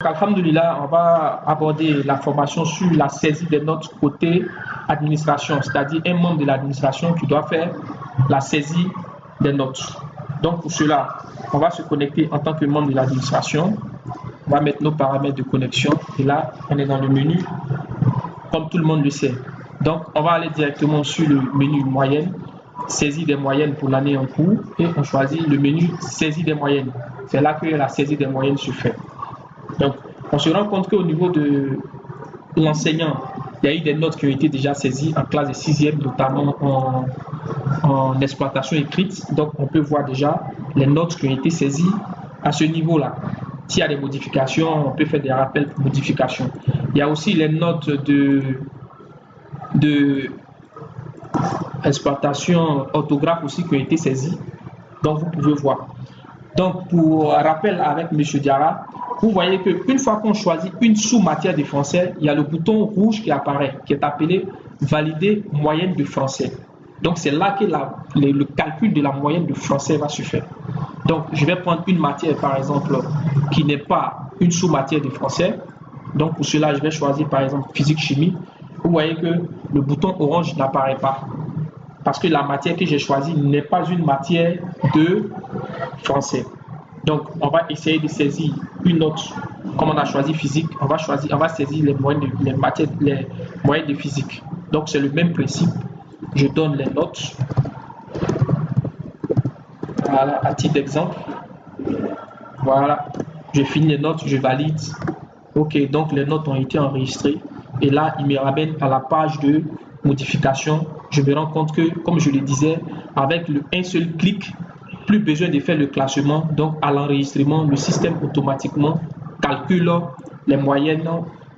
Alhamdulillah, on va aborder la formation sur la saisie des notes côté administration, c'est-à-dire un membre de l'administration qui doit faire la saisie des notes. Donc pour cela, on va se connecter en tant que membre de l'administration. On va mettre nos paramètres de connexion et là, on est dans le menu, comme tout le monde le sait. Donc on va aller directement sur le menu moyenne, saisie des moyennes pour l'année en cours et on choisit le menu saisie des moyennes. C'est là que la saisie des moyennes se fait. Donc, on se rend compte qu'au niveau de l'enseignant, il y a eu des notes qui ont été déjà saisies en classe de 6e, notamment en exploitation écrite. Donc, on peut voir déjà les notes qui ont été saisies à ce niveau-là. S'il y a des modifications, on peut faire des rappels pour modifications. Il y a aussi les notes de exploitation orthographe aussi qui ont été saisies. Donc, vous pouvez voir. Donc, pour rappel avec M. Diarra, vous voyez qu'une fois qu'on choisit une sous-matière de français, il y a le bouton rouge qui apparaît, qui est appelé valider moyenne de français. Donc, c'est là que le calcul de la moyenne de français va se faire. Donc, je vais prendre une matière, par exemple, qui n'est pas une sous-matière de français. Donc, pour cela, je vais choisir, par exemple, physique-chimie. Vous voyez que le bouton orange n'apparaît pas. Parce que la matière que j'ai choisie n'est pas une matière de français. Donc, on va essayer de saisir une note. Comme on a choisi physique, on va saisir les moyennes de physique. Donc, c'est le même principe. Je donne les notes. Voilà, à titre d'exemple. Voilà, je finis les notes, je valide. Ok, donc les notes ont été enregistrées. Et là, il me ramène à la page de modification. Je me rends compte que, comme je le disais, avec un seul clic, plus besoin de faire le classement. Donc, à l'enregistrement, le système automatiquement calcule les moyennes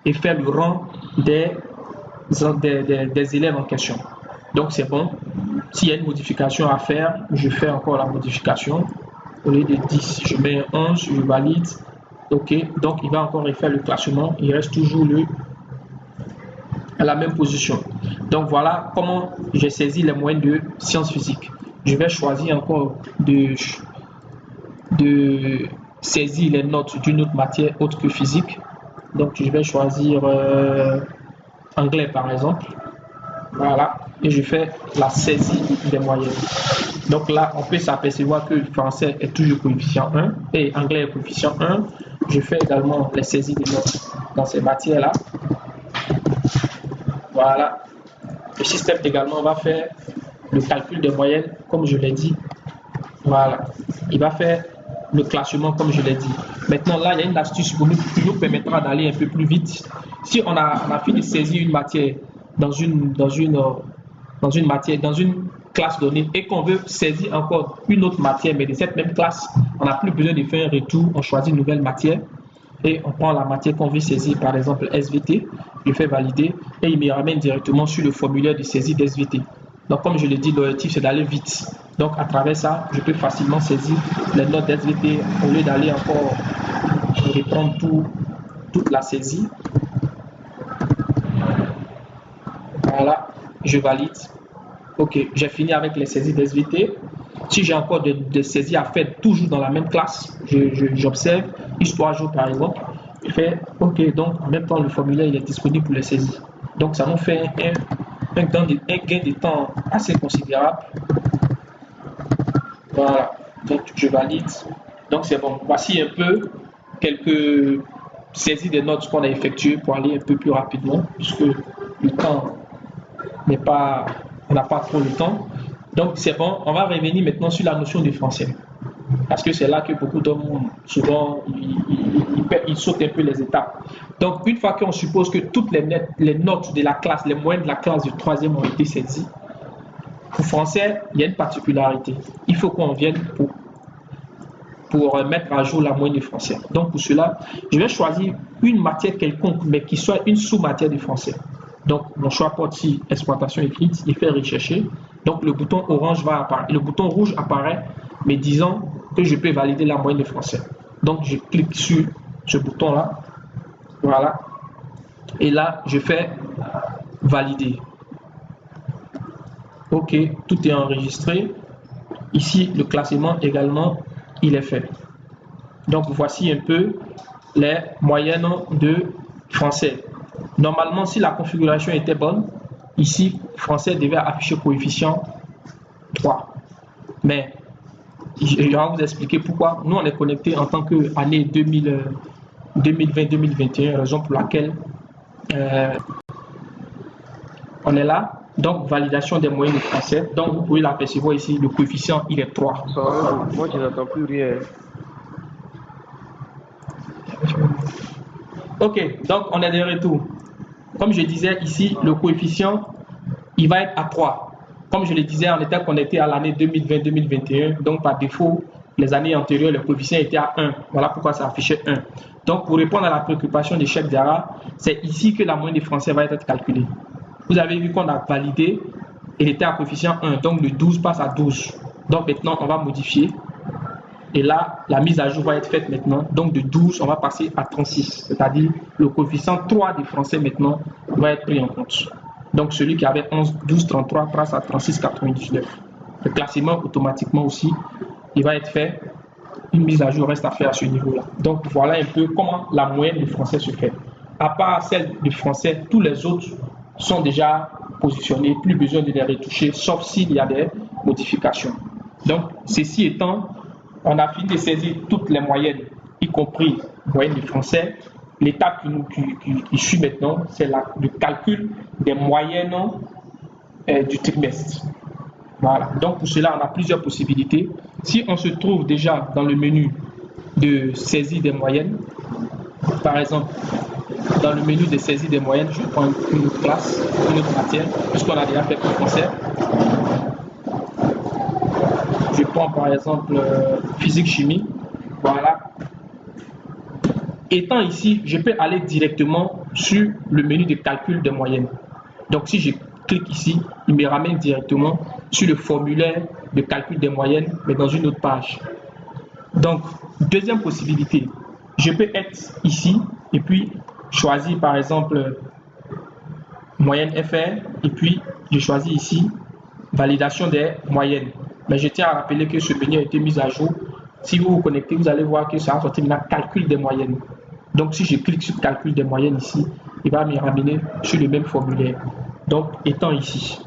et fait le rang des élèves en question. Donc, c'est bon. S'il y a une modification à faire, je fais encore la modification. Au lieu de 10, je mets 11, je valide. OK. Donc, il va encore refaire le classement. Il reste toujours à la même position. Donc, voilà comment j'ai saisi les moyennes de sciences physiques. Je vais choisir encore de saisir les notes d'une autre matière autre que physique. Donc, je vais choisir anglais, par exemple. Voilà. Et je fais la saisie des moyennes. Donc là, on peut s'apercevoir que le français est toujours coefficient 1 et anglais est coefficient 1. Je fais également les saisies des notes dans ces matières-là. Voilà. Le système également va faire le calcul des moyennes, comme je l'ai dit. Voilà. Il va faire le classement, comme je l'ai dit. Maintenant, là, il y a une astuce qui nous permettra d'aller un peu plus vite. Si on a fini de saisir une matière dans une classe donnée et qu'on veut saisir encore une autre matière, mais de cette même classe, on n'a plus besoin de faire un retour. On choisit une nouvelle matière et on prend la matière qu'on veut saisir, par exemple SVT. Je fais valider et il me ramène directement sur le formulaire de saisie d'SVT. Donc, comme je l'ai dit, l'objectif, c'est d'aller vite. Donc, à travers ça, je peux facilement saisir les notes d'SVT au lieu d'aller encore reprendre toute la saisie. Voilà, je valide. OK, j'ai fini avec les saisies d'SVT. Si j'ai encore des saisies à faire toujours dans la même classe, j'observe, histoire jour par exemple, je fais OK, donc en même temps, le formulaire il est disponible pour les saisies. Donc, ça nous fait un gain de temps assez considérable. Voilà, donc je valide. Donc c'est bon. Voici un peu quelques saisies des notes qu'on a effectuées pour aller un peu plus rapidement, puisque le temps n'est pas, on n'a pas trop le temps. Donc c'est bon. On va revenir maintenant sur la notion du français, parce que c'est là que beaucoup d'hommes souvent ils sautent un peu les étapes. Donc, une fois qu'on suppose que toutes les notes de la classe, les moyennes de la classe du 3e ont été saisies, pour français, il y a une particularité. Il faut qu'on vienne pour mettre à jour la moyenne du français. Donc, pour cela, je vais choisir une matière quelconque, mais qui soit une sous-matière du français. Donc, mon choix porte ici exploitation écrite, il fait rechercher. Donc, le bouton orange va apparaître, le bouton rouge apparaît, mais disant que je peux valider la moyenne du français. Donc, je clique sur ce bouton-là. Voilà. Et là, je fais valider. OK, tout est enregistré. Ici, le classement également, il est fait. Donc, voici un peu les moyennes de français. Normalement, si la configuration était bonne, ici, français devait afficher coefficient 3. Mais je vais vous expliquer pourquoi. Nous, on est connecté en tant qu'année 2020-2021, raison pour laquelle on est là. Donc, validation des moyennes de français. Donc, vous pouvez l'apercevoir ici, le coefficient, il est 3. Moi, je n'entends plus rien. Ok, donc on est de retour. Comme je disais ici, le coefficient, il va être à 3. Comme je le disais, on était connecté à l'année 2020-2021. Donc, par défaut, les années antérieures, le coefficient était à 1. Voilà pourquoi ça affichait 1. Donc, pour répondre à la préoccupation de Cheikh Diarra, c'est ici que la moyenne des français va être calculée. Vous avez vu qu'on a validé, il était à coefficient 1. Donc, le 12 passe à 12. Donc, maintenant, on va modifier. Et là, la mise à jour va être faite maintenant. Donc, de 12, on va passer à 36. C'est-à-dire, le coefficient 3 des français maintenant va être pris en compte. Donc, celui qui avait 11, 12, 33 passe à 36, 99. Le classement, automatiquement aussi, il va être fait. Une mise à jour reste à faire à ce niveau-là. Donc, voilà un peu comment la moyenne du français se fait. À part celle du français, tous les autres sont déjà positionnés. Plus besoin de les retoucher, sauf s'il y a des modifications. Donc, ceci étant, on a fini de saisir toutes les moyennes, y compris moyenne du français. L'étape qui suit maintenant, c'est le calcul des moyennes du trimestre. Voilà. Donc, pour cela, on a plusieurs possibilités. Si on se trouve déjà dans le menu de saisie des moyennes, par exemple, dans le menu de saisie des moyennes, je prends une autre classe, une autre matière, puisqu'on a déjà fait pour le français. Je prends par exemple physique-chimie. Voilà. Étant ici, je peux aller directement sur le menu de calcul des moyennes. Donc, si je clique ici, il me ramène directement sur le formulaire de calcul des moyennes, mais dans une autre page. Donc, deuxième possibilité, je peux être ici et puis choisir par exemple moyenne FR et puis je choisis ici validation des moyennes. Mais je tiens à rappeler que ce menu a été mis à jour. Si vous vous connectez, vous allez voir que ça va sortir maintenant calcul des moyennes. Donc, si je clique sur calcul des moyennes ici, il va me ramener sur le même formulaire. Donc, étant ici.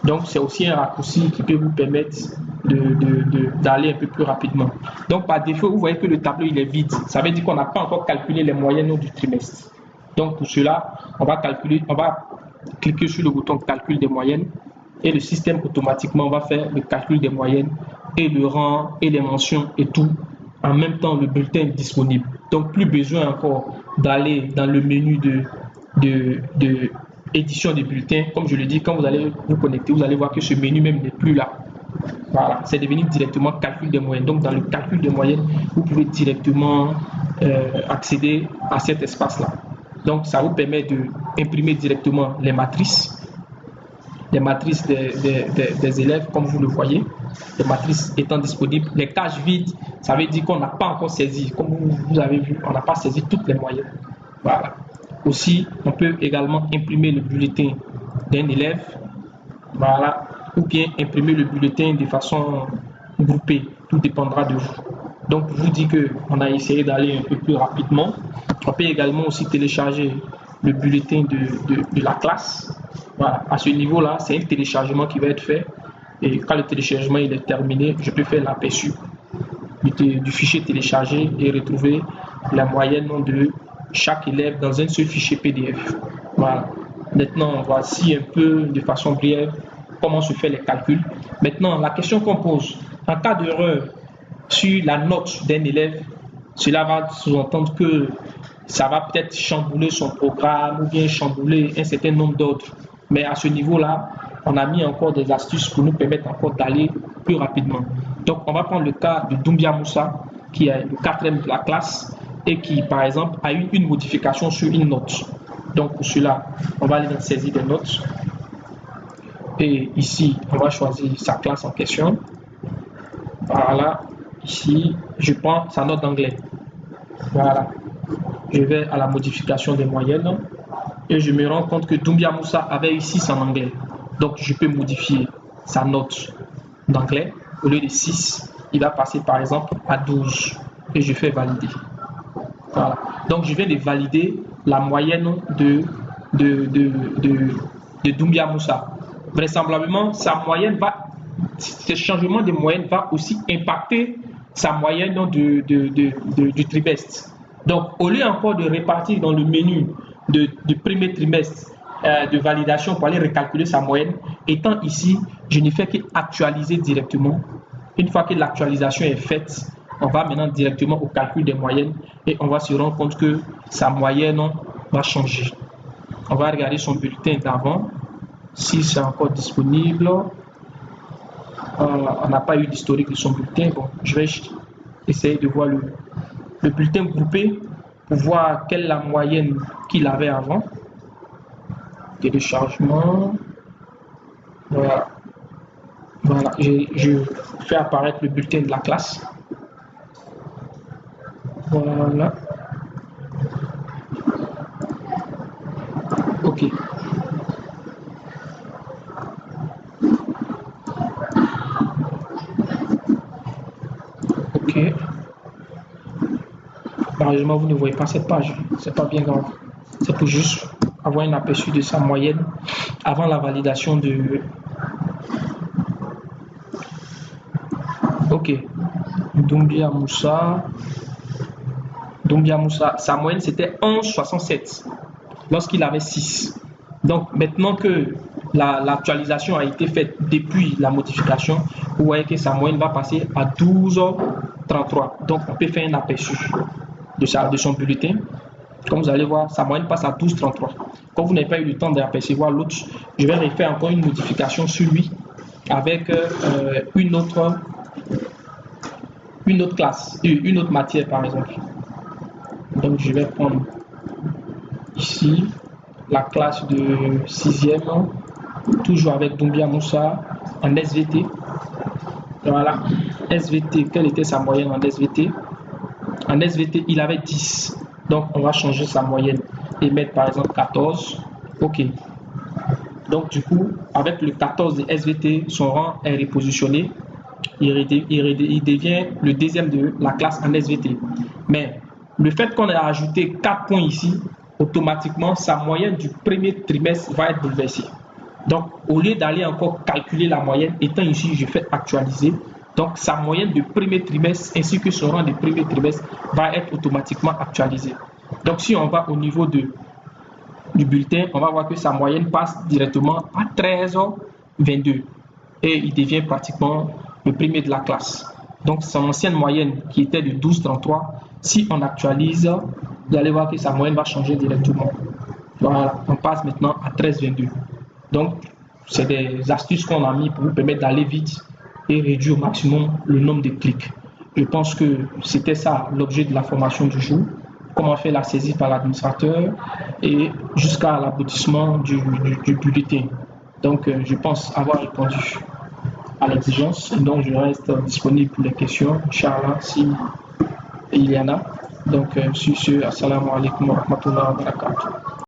Donc, c'est aussi un raccourci qui peut vous permettre d'aller un peu plus rapidement. Donc, par défaut, vous voyez que le tableau il est vide. Ça veut dire qu'on n'a pas encore calculé les moyennes du trimestre. Donc, pour cela, on va cliquer sur le bouton calcul des moyennes et le système automatiquement va faire le calcul des moyennes et le rang et les mentions et tout. En même temps, le bulletin est disponible. Donc, plus besoin encore d'aller dans le menu de édition des bulletins. Comme je le dis, quand vous allez vous connecter, vous allez voir que ce menu même n'est plus là. Voilà, c'est devenu directement calcul des moyennes. Donc, dans le calcul des moyennes, vous pouvez directement accéder à cet espace-là. Donc, ça vous permet d'imprimer directement les matrices des élèves, comme vous le voyez. Les matrices étant disponibles. Les cases vides, ça veut dire qu'on n'a pas encore saisi. Comme vous avez vu, on n'a pas saisi toutes les moyennes. Voilà. Aussi, on peut également imprimer le bulletin d'un élève. Voilà. Ou bien imprimer le bulletin de façon groupée. Tout dépendra de vous. Donc, je vous dis qu'on a essayé d'aller un peu plus rapidement. On peut également aussi télécharger le bulletin de la classe. Voilà. À ce niveau-là, c'est un téléchargement qui va être fait. Et quand le téléchargement il est terminé, je peux faire l'aperçu du fichier téléchargé et retrouver la moyenne de chaque élève dans un seul fichier PDF. Voilà. Maintenant, voici un peu de façon brève comment se fait les calculs. Maintenant, la question qu'on pose, en cas d'erreur sur la note d'un élève, cela va sous-entendre que ça va peut-être chambouler son programme ou bien chambouler un certain nombre d'autres. Mais à ce niveau-là, on a mis encore des astuces pour nous permettre encore d'aller plus rapidement. Donc, on va prendre le cas de Doumbia Moussa, qui est le 4e de la classe et qui, par exemple, a eu une modification sur une note. Donc, pour cela, on va aller dans saisir des notes. Et ici, on va choisir sa classe en question. Voilà. Ici, je prends sa note d'anglais. Voilà. Je vais à la modification des moyennes et je me rends compte que Doumbia Moussa avait eu 6 en anglais. Donc, je peux modifier sa note d'anglais. Au lieu de 6, il va passer par exemple à 12 et je fais valider. Voilà. Donc, je viens de valider la moyenne de Doumbia Moussa. Vraisemblablement, ce changement de moyenne va aussi impacter sa moyenne du trimestre. Donc, au lieu encore de répartir dans le menu du premier trimestre de validation pour aller recalculer sa moyenne, étant ici, je ne fais qu'actualiser directement. Une fois que l'actualisation est faite, on va maintenant directement au calcul des moyennes et on va se rendre compte que sa moyenne va changer. On va regarder son bulletin d'avant, si c'est encore disponible. On n'a pas eu d'historique de son bulletin. Bon, je vais essayer de voir le bulletin groupé pour voir quelle est la moyenne qu'il avait avant. Téléchargement. Voilà. Voilà. Je fais apparaître le bulletin de la classe. Voilà. OK. OK. Malheureusement, vous ne voyez pas cette page. C'est pas bien grave. C'est pour juste avoir un aperçu de sa moyenne avant la validation de... OK. Doumbia Moussa, sa moyenne c'était 11,67 lorsqu'il avait 6. Donc maintenant que l'actualisation a été faite depuis la modification, vous voyez que sa moyenne va passer à 12,33. Donc on peut faire un aperçu de son bulletin. Comme vous allez voir, sa moyenne passe à 12,33. Comme vous n'avez pas eu le temps d'apercevoir l'autre, je vais refaire encore une modification sur lui avec une autre classe, une autre matière par exemple. Donc je vais prendre ici la classe de 6e, toujours avec Doumbia Moussa en SVT. Voilà, SVT, quelle était sa moyenne en SVT? En SVT, il avait 10. Donc on va changer sa moyenne et mettre par exemple 14. OK. Donc du coup, avec le 14 de SVT, son rang est repositionné. Il devient le deuxième de la classe en SVT. Mais le fait qu'on ait ajouté 4 points ici, automatiquement, sa moyenne du premier trimestre va être bouleversée. Donc, au lieu d'aller encore calculer la moyenne, étant ici, je fais actualiser. Donc, sa moyenne du premier trimestre ainsi que son rang du premier trimestre va être automatiquement actualisé. Donc, si on va au niveau du bulletin, on va voir que sa moyenne passe directement à 13,22 et il devient pratiquement le premier de la classe. Donc, son ancienne moyenne qui était de 12,33, si on actualise, vous allez voir que sa moyenne va changer directement. Voilà, on passe maintenant à 13,22. Donc, c'est des astuces qu'on a mis pour vous permettre d'aller vite et réduire au maximum le nombre de clics. Je pense que c'était ça l'objet de la formation du jour. Comment faire la saisie par l'administrateur et jusqu'à l'aboutissement du bulletin. Donc, je pense avoir répondu à l'exigence. Donc, je reste disponible pour les questions, Inch'Allah, si il y en a. Donc, sur ce, assalamu alaikum wa rahmatullahi wa barakatuh.